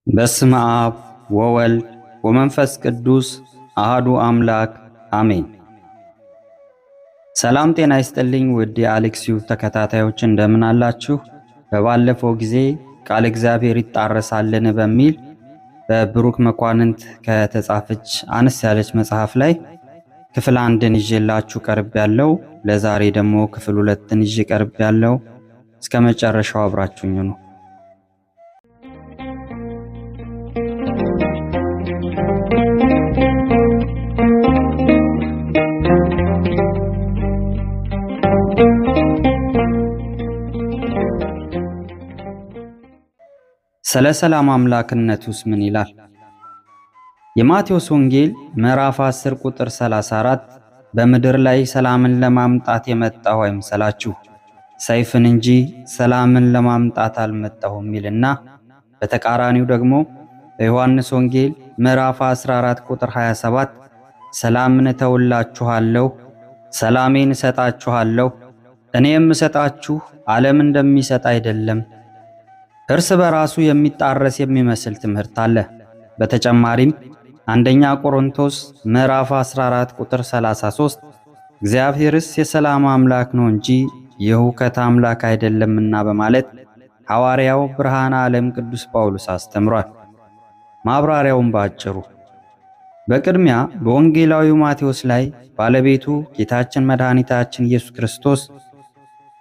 በስመ አብ ወወልድ ወመንፈስ ቅዱስ አሐዱ አምላክ አሜን። ሰላም ጤና ይስጥልኝ ውድ የአሌክስ ዩቲዩብ ተከታታዮች እንደምን አላችሁ? በባለፈው ጊዜ ቃል እግዚአብሔር ይጣረሳልን በሚል በብሩክ መኳንንት ከተጻፈች አነስ ያለች መጽሐፍ ላይ ክፍል 1ን ይዤላችሁ ቀርቤያለሁ። ለዛሬ ደግሞ ክፍል 2ን ይዤ ቀርቤያለሁ። እስከ መጨረሻው አብራችሁኝ ነው። ስለ ሰላም አምላክነቱስ ምን ይላል? የማቴዎስ ወንጌል ምዕራፍ 10 ቁጥር 34 በምድር ላይ ሰላምን ለማምጣት የመጣሁ አይምሰላችሁ፣ ሰይፍን እንጂ ሰላምን ለማምጣት አልመጣሁም ይልና በተቃራኒው ደግሞ በዮሐንስ ወንጌል ምዕራፍ 14 ቁጥር 27 ሰላምን እተውላችኋለሁ፣ ሰላሜን እሰጣችኋለሁ፣ እኔ የምሰጣችሁ ዓለም እንደሚሰጥ አይደለም። እርስ በራሱ የሚጣረስ የሚመስል ትምህርት አለ። በተጨማሪም አንደኛ ቆሮንቶስ ምዕራፍ 14 ቁጥር 33 እግዚአብሔርስ የሰላም አምላክ ነው እንጂ የሁከት አምላክ አይደለምና በማለት ሐዋርያው ብርሃነ ዓለም ቅዱስ ጳውሎስ አስተምሯል። ማብራሪያውን ባጭሩ በቅድሚያ በወንጌላዊው ማቴዎስ ላይ ባለቤቱ ጌታችን መድኃኒታችን ኢየሱስ ክርስቶስ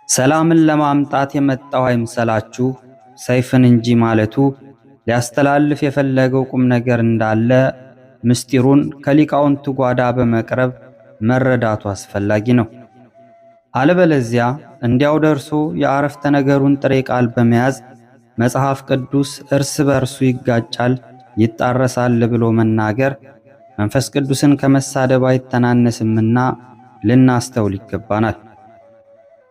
ሰላምን ለማምጣት የመጣሁ አይምሰላችሁ ሰይፍን እንጂ ማለቱ ሊያስተላልፍ የፈለገው ቁም ነገር እንዳለ ምስጢሩን ከሊቃውንቱ ጓዳ በመቅረብ መረዳቱ አስፈላጊ ነው። አለበለዚያ እንዲያው ደርሶ የአረፍተ ነገሩን ጥሬ ቃል በመያዝ መጽሐፍ ቅዱስ እርስ በርሱ ይጋጫል፣ ይጣረሳል ብሎ መናገር መንፈስ ቅዱስን ከመሳደብ አይተናነስምና ልናስተውል ይገባናል።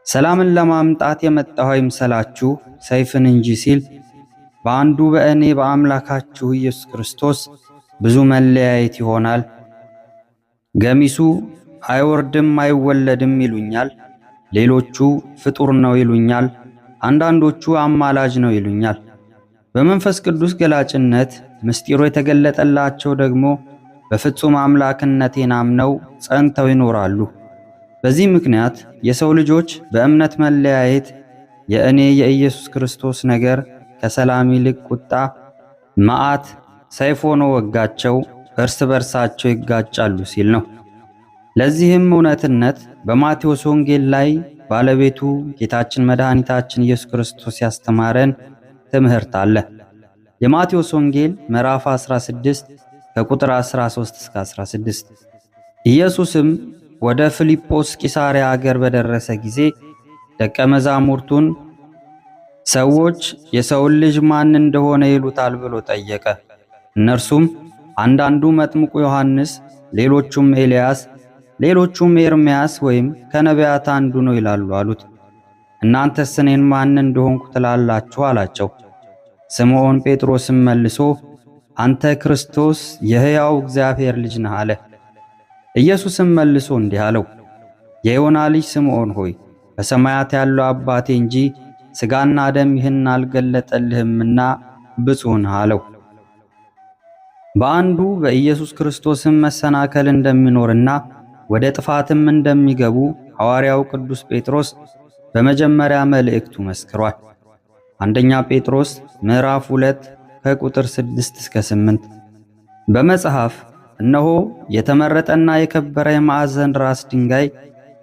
ሰላምን ለማምጣት የመጣሁ አይምሰላችሁ ሰይፍን እንጂ ሲል በአንዱ በእኔ በአምላካችሁ ኢየሱስ ክርስቶስ ብዙ መለያየት ይሆናል። ገሚሱ አይወርድም አይወለድም ይሉኛል፣ ሌሎቹ ፍጡር ነው ይሉኛል፣ አንዳንዶቹ አማላጅ ነው ይሉኛል። በመንፈስ ቅዱስ ገላጭነት ምስጢሩ የተገለጠላቸው ደግሞ በፍጹም አምላክነቴን አምነው ጸንተው ይኖራሉ። በዚህ ምክንያት የሰው ልጆች በእምነት መለያየት የእኔ የኢየሱስ ክርስቶስ ነገር ከሰላም ይልቅ ቁጣ፣ መዓት፣ ሰይፍ ሆኖ ወጋቸው፣ እርስ በርሳቸው ይጋጫሉ ሲል ነው። ለዚህም እውነትነት በማቴዎስ ወንጌል ላይ ባለቤቱ ጌታችን መድኃኒታችን ኢየሱስ ክርስቶስ ያስተማረን ትምህርት አለ። የማቴዎስ ወንጌል ምዕራፍ 16 ከቁጥር 13 እስከ 16 ኢየሱስም ወደ ፊልጶስ ቂሳርያ አገር በደረሰ ጊዜ ደቀ መዛሙርቱን ሰዎች የሰውን ልጅ ማን እንደሆነ ይሉታል ብሎ ጠየቀ። እነርሱም አንዳንዱ መጥምቁ ዮሐንስ፣ ሌሎቹም ኤልያስ፣ ሌሎቹም ኤርምያስ ወይም ከነቢያት አንዱ ነው ይላሉ አሉት። እናንተስ እኔን ማን እንደሆንኩ ትላላችሁ አላቸው። ስምዖን ጴጥሮስም መልሶ አንተ ክርስቶስ የሕያው እግዚአብሔር ልጅ ነህ አለ። ኢየሱስም መልሶ እንዲህ አለው፣ የዮና ልጅ ስምዖን ሆይ በሰማያት ያለው አባቴ እንጂ ሥጋና ደም ይህን አልገለጠልህምና ብፁዕ ነህ አለው። በአንዱ በኢየሱስ ክርስቶስም መሰናከል እንደሚኖርና ወደ ጥፋትም እንደሚገቡ ሐዋርያው ቅዱስ ጴጥሮስ በመጀመሪያ መልእክቱ መስክሯል። አንደኛ ጴጥሮስ ምዕራፍ 2 ከቁጥር 6 እስከ 8 በመጽሐፍ እነሆ የተመረጠና የከበረ የማዕዘን ራስ ድንጋይ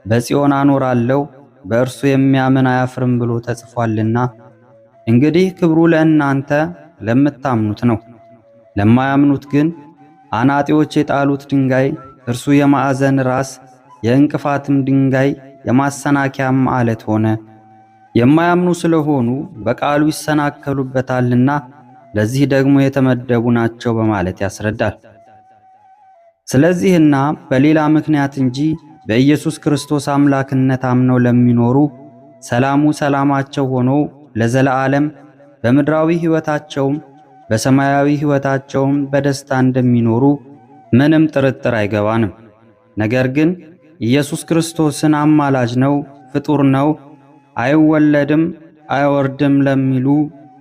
በጽዮን አኖራለሁ፣ በእርሱ የሚያምን አያፍርም ብሎ ተጽፏልና። እንግዲህ ክብሩ ለእናንተ ለምታምኑት ነው። ለማያምኑት ግን አናጢዎች የጣሉት ድንጋይ እርሱ የማዕዘን ራስ የእንቅፋትም ድንጋይ የማሰናከያም ዓለት ሆነ። የማያምኑ ስለሆኑ በቃሉ ይሰናከሉበታልና ለዚህ ደግሞ የተመደቡ ናቸው በማለት ያስረዳል። ስለዚህና በሌላ ምክንያት እንጂ በኢየሱስ ክርስቶስ አምላክነት አምነው ለሚኖሩ ሰላሙ ሰላማቸው ሆኖ ለዘላለም በምድራዊ ሕይወታቸውም በሰማያዊ ሕይወታቸውም በደስታ እንደሚኖሩ ምንም ጥርጥር አይገባንም። ነገር ግን ኢየሱስ ክርስቶስን አማላጅ ነው፣ ፍጡር ነው፣ አይወለድም አይወርድም ለሚሉ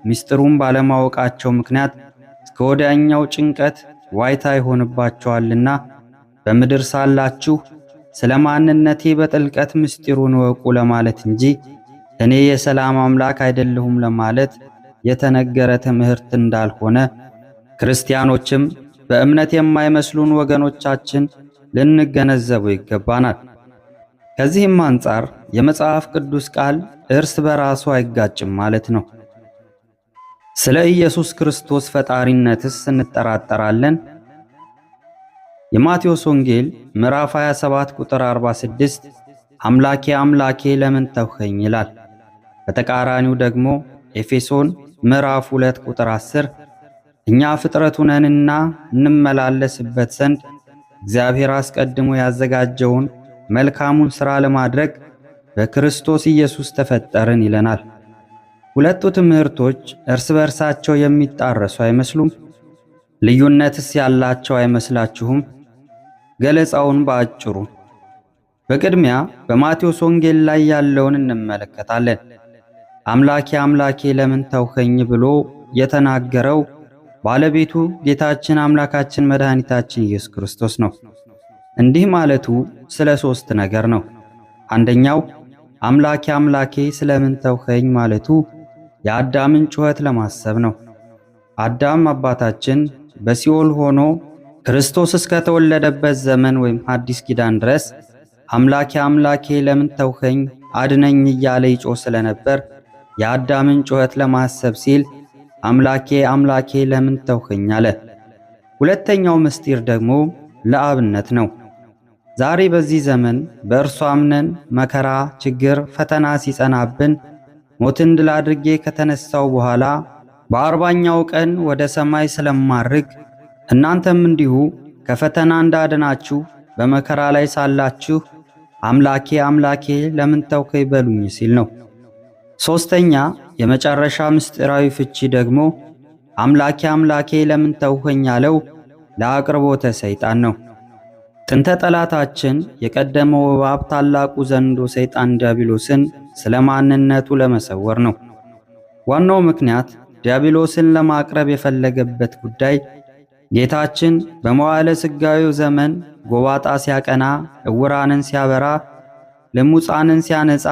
ምስጢሩን ባለማወቃቸው ምክንያት ከወዲያኛው ጭንቀት ዋይታ ይሆንባችኋልና በምድር ሳላችሁ ስለ ማንነቴ በጥልቀት ምስጢሩን እወቁ ለማለት እንጂ እኔ የሰላም አምላክ አይደለሁም ለማለት የተነገረ ትምህርት እንዳልሆነ ክርስቲያኖችም በእምነት የማይመስሉን ወገኖቻችን ልንገነዘበው ይገባናል። ከዚህም አንጻር የመጽሐፍ ቅዱስ ቃል እርስ በራሱ አይጋጭም ማለት ነው። ስለ ኢየሱስ ክርስቶስ ፈጣሪነትስ እንጠራጠራለን? የማቴዎስ ወንጌል ምዕራፍ 27 ቁጥር 46 አምላኬ አምላኬ ለምን ተውኸኝ ይላል። በተቃራኒው ደግሞ ኤፌሶን ምዕራፍ 2 ቁጥር 10 እኛ ፍጥረቱ ነንና እንመላለስበት ዘንድ እግዚአብሔር አስቀድሞ ያዘጋጀውን መልካሙን ሥራ ለማድረግ በክርስቶስ ኢየሱስ ተፈጠርን ይለናል። ሁለቱ ትምህርቶች እርስ በርሳቸው የሚጣረሱ አይመስሉም? ልዩነትስ ያላቸው አይመስላችሁም? ገለጻውን በአጭሩ በቅድሚያ በማቴዎስ ወንጌል ላይ ያለውን እንመለከታለን። አምላኬ አምላኬ ለምን ተውኸኝ ብሎ የተናገረው ባለቤቱ ጌታችን አምላካችን መድኃኒታችን ኢየሱስ ክርስቶስ ነው። እንዲህ ማለቱ ስለ 3 ነገር ነው። አንደኛው አምላኬ አምላኬ ስለምን ተውኸኝ ማለቱ የአዳምን ጩኸት ለማሰብ ነው። አዳም አባታችን በሲኦል ሆኖ ክርስቶስ እስከተወለደበት ዘመን ወይም አዲስ ኪዳን ድረስ አምላኬ አምላኬ ለምን ተውኸኝ አድነኝ እያለ ይጮህ ስለነበር የአዳምን ጩኸት ለማሰብ ሲል አምላኬ አምላኬ ለምን ተውኸኝ አለ። ሁለተኛው ምስጢር ደግሞ ለአብነት ነው። ዛሬ በዚህ ዘመን በእርሱ አምነን መከራ፣ ችግር፣ ፈተና ሲጸናብን ሞትን ድል አድርጌ ከተነሳው በኋላ በ40ኛው ቀን ወደ ሰማይ ስለማርግ እናንተም እንዲሁ ከፈተና እንዳድናችሁ በመከራ ላይ ሳላችሁ አምላኬ አምላኬ ለምን ተውከኝ በሉኝ ሲል ነው። ሶስተኛ የመጨረሻ ምስጢራዊ ፍቺ ደግሞ አምላኬ አምላኬ ለምን ተውኸኝ ያለው ለአቅርቦተ ሰይጣን ነው። ጥንተ ጠላታችን የቀደመው እባብ ታላቁ ዘንዶ ሰይጣን ዲያብሎስን ስለ ማንነቱ ለመሰወር ነው። ዋናው ምክንያት ዲያብሎስን ለማቅረብ የፈለገበት ጉዳይ ጌታችን በመዋዕለ ሥጋዌው ዘመን ጎባጣ ሲያቀና፣ ዕውራንን ሲያበራ፣ ለሙጻንን ሲያነጻ፣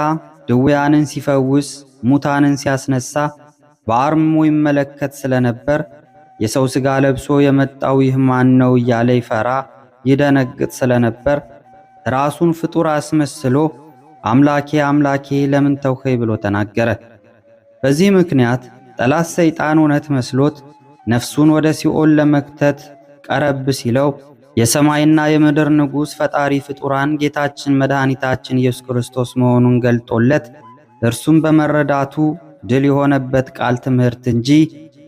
ድውያንን ሲፈውስ፣ ሙታንን ሲያስነሳ በአርምሞ ይመለከት ስለነበር የሰው ሥጋ ለብሶ የመጣው ይህ ማን ነው እያለ ይፈራ ይደነግጥ ስለነበር ራሱን ፍጡር አስመስሎ አምላኬ አምላኬ ለምን ተውኸኝ ብሎ ተናገረ። በዚህ ምክንያት ጠላት ሰይጣን እውነት መስሎት ነፍሱን ወደ ሲኦል ለመክተት ቀረብ ሲለው የሰማይና የምድር ንጉሥ ፈጣሪ ፍጡራን ጌታችን መድኃኒታችን ኢየሱስ ክርስቶስ መሆኑን ገልጦለት እርሱም በመረዳቱ ድል የሆነበት ቃል ትምህርት እንጂ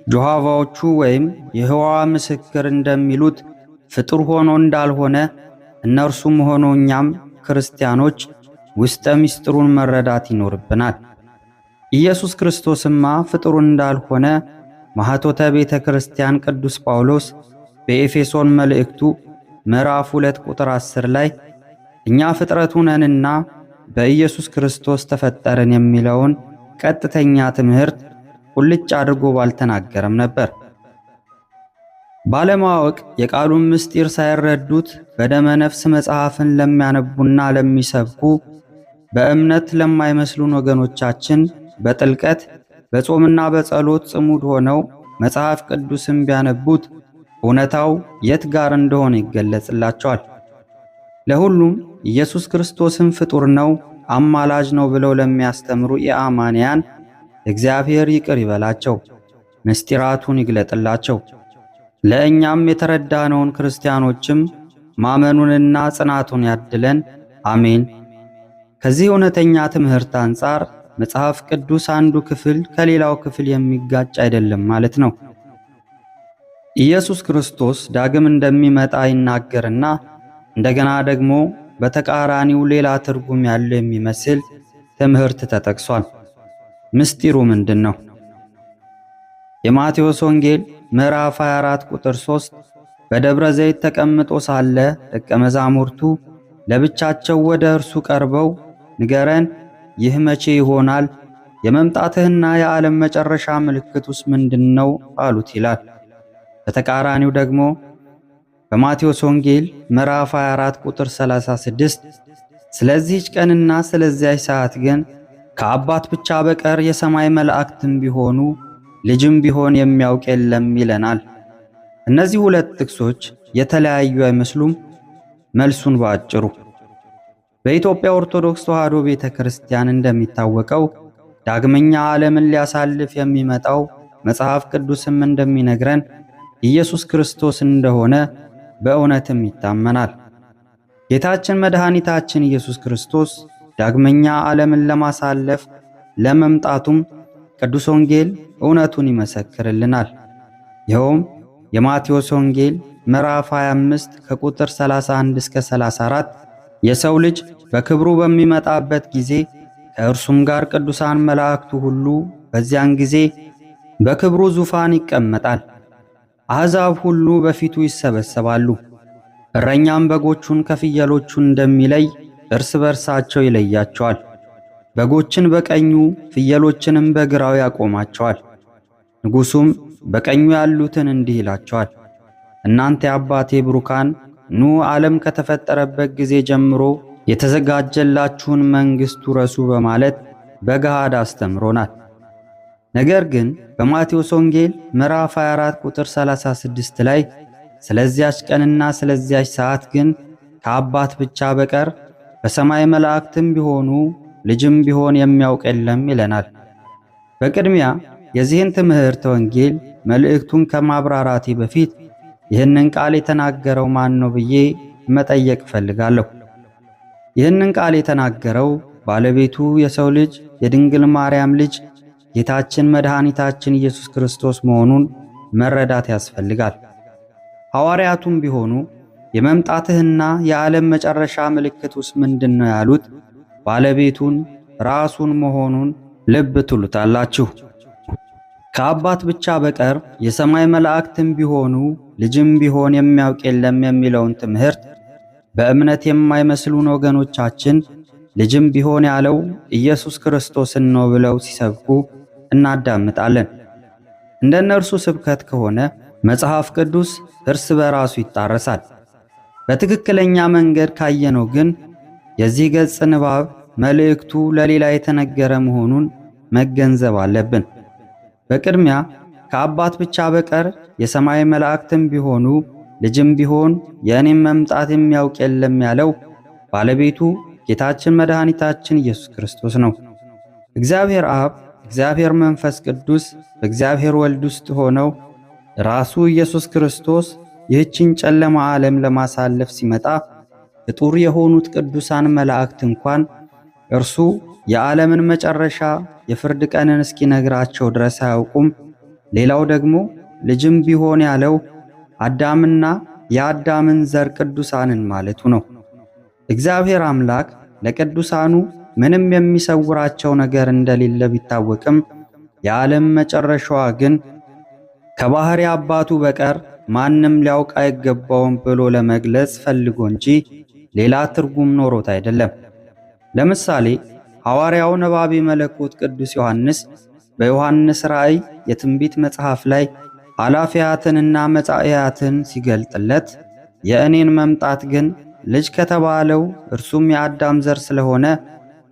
ጆሃቫዎቹ ወይም የሕዋ ምስክር እንደሚሉት ፍጡር ሆኖ እንዳልሆነ እነርሱም ሆኖ እኛም ክርስቲያኖች ውስጠ ምስጢሩን መረዳት ይኖርብናል። ኢየሱስ ክርስቶስማ ፍጡር እንዳልሆነ ማኅቶተ ቤተ ክርስቲያን ቅዱስ ጳውሎስ በኤፌሶን መልእክቱ ምዕራፍ 2 ቁጥር 10 ላይ እኛ ፍጥረቱ ነንና በኢየሱስ ክርስቶስ ተፈጠርን የሚለውን ቀጥተኛ ትምህርት ቁልጭ አድርጎ ባልተናገረም ነበር። ባለማወቅ የቃሉን ምስጢር ሳይረዱት በደመ ነፍስ መጽሐፍን ለሚያነቡና ለሚሰብኩ በእምነት ለማይመስሉን ወገኖቻችን በጥልቀት በጾምና በጸሎት ጽሙድ ሆነው መጽሐፍ ቅዱስን ቢያነቡት እውነታው የት ጋር እንደሆነ ይገለጽላቸዋል። ለሁሉም ኢየሱስ ክርስቶስን ፍጡር ነው፣ አማላጅ ነው ብለው ለሚያስተምሩ የአማንያን እግዚአብሔር ይቅር ይበላቸው፣ ምስጢራቱን ይግለጥላቸው። ለእኛም የተረዳነውን ክርስቲያኖችም ማመኑንና ጽናቱን ያድለን። አሜን። ከዚህ እውነተኛ ትምህርት አንጻር መጽሐፍ ቅዱስ አንዱ ክፍል ከሌላው ክፍል የሚጋጭ አይደለም ማለት ነው። ኢየሱስ ክርስቶስ ዳግም እንደሚመጣ ይናገርና እንደገና ደግሞ በተቃራኒው ሌላ ትርጉም ያለው የሚመስል ትምህርት ተጠቅሷል። ምስጢሩ ምንድን ነው? የማቴዎስ ወንጌል ምዕራፍ 24 ቁጥር 3 በደብረ ዘይት ተቀምጦ ሳለ ደቀ መዛሙርቱ ለብቻቸው ወደ እርሱ ቀርበው ንገረን፣ ይህ መቼ ይሆናል? የመምጣትህና የዓለም መጨረሻ ምልክቱስ ምንድነው? አሉት ይላል። በተቃራኒው ደግሞ በማቴዎስ ወንጌል ምዕራፍ 24 ቁጥር 36 ስለዚህች ቀንና ስለዚያች ሰዓት ግን ከአባት ብቻ በቀር የሰማይ መላእክትም ቢሆኑ ልጅም ቢሆን የሚያውቅ የለም ይለናል። እነዚህ ሁለት ጥቅሶች የተለያዩ አይመስሉም? መልሱን በአጭሩ በኢትዮጵያ ኦርቶዶክስ ተዋሕዶ ቤተክርስቲያን እንደሚታወቀው ዳግመኛ ዓለምን ሊያሳልፍ የሚመጣው መጽሐፍ ቅዱስም እንደሚነግረን ኢየሱስ ክርስቶስ እንደሆነ በእውነትም ይታመናል። ጌታችን መድኃኒታችን ኢየሱስ ክርስቶስ ዳግመኛ ዓለምን ለማሳለፍ ለመምጣቱም ቅዱስ ወንጌል እውነቱን ይመሰክርልናል። ይኸውም የማቴዎስ ወንጌል ምዕራፍ 25 ከቁጥር 31 እስከ 34 የሰው ልጅ በክብሩ በሚመጣበት ጊዜ ከእርሱም ጋር ቅዱሳን መላእክቱ ሁሉ በዚያን ጊዜ በክብሩ ዙፋን ይቀመጣል። አሕዛብ ሁሉ በፊቱ ይሰበሰባሉ። እረኛም በጎቹን ከፍየሎቹ እንደሚለይ እርስ በርሳቸው ይለያቸዋል። በጎችን በቀኙ ፍየሎችንም በግራው ያቆማቸዋል። ንጉሡም በቀኙ ያሉትን እንዲህ ይላቸዋል፣ እናንተ የአባቴ ብሩካን ኑ ዓለም ከተፈጠረበት ጊዜ ጀምሮ የተዘጋጀላችሁን መንግሥት ውረሱ በማለት በገሃድ አስተምሮናል። ነገር ግን በማቴዎስ ወንጌል ምዕራፍ 24 ቁጥር 36 ላይ ስለዚያች ቀንና ስለዚያች ሰዓት ግን ከአባት ብቻ በቀር በሰማይ መላእክትም ቢሆኑ ልጅም ቢሆን የሚያውቅ የለም ይለናል። በቅድሚያ የዚህን ትምህርት ወንጌል መልእክቱን ከማብራራቴ በፊት ይህንን ቃል የተናገረው ማን ነው ብዬ መጠየቅ እፈልጋለሁ። ይህንን ቃል የተናገረው ባለቤቱ የሰው ልጅ የድንግል ማርያም ልጅ ጌታችን መድኃኒታችን ኢየሱስ ክርስቶስ መሆኑን መረዳት ያስፈልጋል። ሐዋርያቱም ቢሆኑ የመምጣትህና የዓለም መጨረሻ ምልክቱስ ምንድነው ያሉት ባለቤቱን ራሱን መሆኑን ልብ ትሉታላችሁ። ከአባት ብቻ በቀር የሰማይ መላእክትም ቢሆኑ ልጅም ቢሆን የሚያውቅ የለም የሚለውን ትምህርት በእምነት የማይመስሉን ወገኖቻችን ልጅም ቢሆን ያለው ኢየሱስ ክርስቶስን ነው ብለው ሲሰብኩ እናዳምጣለን። እንደነርሱ ስብከት ከሆነ መጽሐፍ ቅዱስ እርስ በራሱ ይጣረሳል። በትክክለኛ መንገድ ካየነው ግን የዚህ ገጽ ንባብ መልእክቱ ለሌላ የተነገረ መሆኑን መገንዘብ አለብን። በቅድሚያ ከአባት ብቻ በቀር የሰማይ መላእክትም ቢሆኑ ልጅም ቢሆን የእኔም መምጣት የሚያውቅ የለም ያለው ባለቤቱ ጌታችን መድኃኒታችን ኢየሱስ ክርስቶስ ነው። እግዚአብሔር አብ፣ እግዚአብሔር መንፈስ ቅዱስ በእግዚአብሔር ወልድ ውስጥ ሆነው ራሱ ኢየሱስ ክርስቶስ ይህችን ጨለማ ዓለም ለማሳለፍ ሲመጣ ፍጡር የሆኑት ቅዱሳን መላእክት እንኳን እርሱ የዓለምን መጨረሻ የፍርድ ቀንን እስኪነግራቸው ድረስ አያውቁም። ሌላው ደግሞ ልጅም ቢሆን ያለው አዳምና የአዳምን ዘር ቅዱሳንን ማለቱ ነው። እግዚአብሔር አምላክ ለቅዱሳኑ ምንም የሚሰውራቸው ነገር እንደሌለ ቢታወቅም የዓለም መጨረሻዋ ግን ከባሕሪ አባቱ በቀር ማንም ሊያውቅ አይገባውም ብሎ ለመግለጽ ፈልጎ እንጂ ሌላ ትርጉም ኖሮት አይደለም። ለምሳሌ ሐዋርያው ነባቤ መለኮት ቅዱስ ዮሐንስ በዮሐንስ ራእይ የትንቢት መጽሐፍ ላይ ኃላፊያትንና መጻእያትን ሲገልጥለት የእኔን መምጣት ግን ልጅ ከተባለው እርሱም የአዳም ዘር ስለሆነ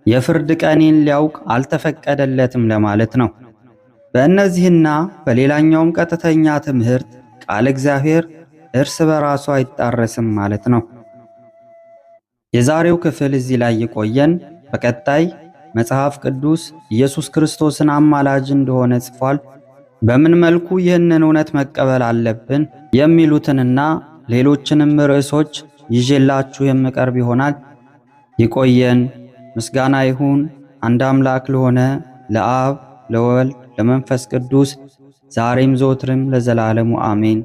የፍርድ ቀኔን ሊያውቅ አልተፈቀደለትም ለማለት ነው። በእነዚህና በሌላኛውም ቀጥተኛ ትምህርት ቃል እግዚአብሔር እርስ በራሱ አይጣረስም ማለት ነው። የዛሬው ክፍል እዚህ ላይ የቆየን። በቀጣይ መጽሐፍ ቅዱስ ኢየሱስ ክርስቶስን አማላጅ እንደሆነ ጽፏል፣ በምን መልኩ ይህንን እውነት መቀበል አለብን የሚሉትንና ሌሎችንም ርዕሶች ይዤላችሁ የምቀርብ ይሆናል። ይቆየን። ምስጋና ይሁን አንድ አምላክ ለሆነ ለአብ ለወልድ ለመንፈስ ቅዱስ ዛሬም ዘወትርም ለዘላለሙ አሜን።